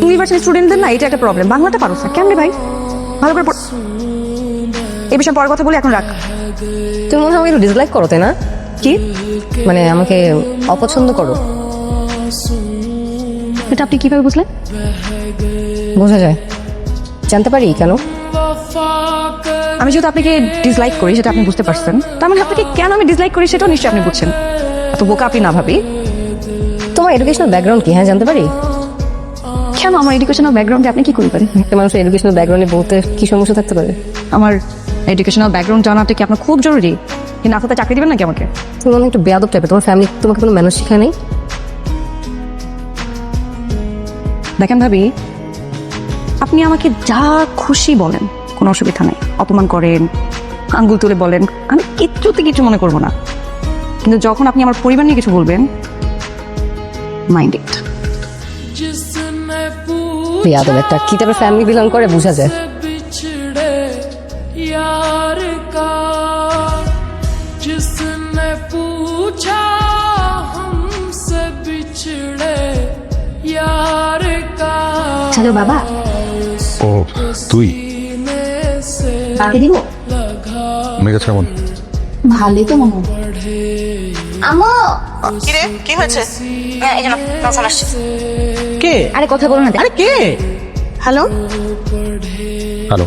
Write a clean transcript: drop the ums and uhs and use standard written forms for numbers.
University স্টুডেন্টদের না এটা একটা প্রবলেম, বাংলাটা পারো না কেন রে ভাই? ভালো করে এই বিষয়ে পরে কথা বলে এখন রাখ। তুমি মনে হয় আমাকে একটু ডিসলাইক করো, তাই না? কি মানে আমাকে অপছন্দ করো। এটা আপনি কিভাবে বুঝলেন? বোঝা যায়, জানতে পারি কেন? আমি যেহেতু আপনাকে ডিসলাইক করি সেটা আপনি বুঝতে পারছেন, তার মানে আপনাকে কেন আমি ডিসলাইক করি সেটাও নিশ্চয়ই আপনি বুঝছেন। এত বোকা আপনি না ভাবি। তোমার এডুকেশনাল ব্যাকগ্রাউন্ড কি, হ্যাঁ জানতে পারি? কেন আমার এডুকেশনাল ব্যাকগ্রাউন্ডে আপনি কি করবেন? একটা মানুষের এডুকেশনাল ব্যাকগ্রাউন্ডে বলতে কি সমস্যা থাকতে পারে? আমার এডুকেশনাল ব্যাকগ্রাউন্ড জানাটা কি আপনার খুব জরুরি? কিন্তু না চাকরি দিবেন নাকি আমাকে? তুমি মনে হয় একটু বেয়াদব টাইপের, তোমার ফ্যামিলি তোমাকে কোনো ম্যানার্স শেখায় নেই? দেখেন ভাবি, আপনি আমাকে যা খুশি বলেন, কোনো অসুবিধা নেই। অপমান করেন, আঙ্গুল তুলে বলেন, আমি কিচ্ছুতে কিছু মনে করবো না। কিন্তু যখন আপনি আমার পরিবার নিয়ে কিছু বলবেন, মাইন্ড ইট। বেয়াদব একটা, কি টাইপের ফ্যামিলি বিলং করে বোঝা যায়। হ্যালো বাবা। ও তুই বাকি দিব? মেঘাজ কেমন? ভালোই তো মনে হয়। আম্মু কি রে, কি হয়েছে? এই জন্য নসন আসছে। কে? আরে কথা বলো না। আরে কে? Hello, hello.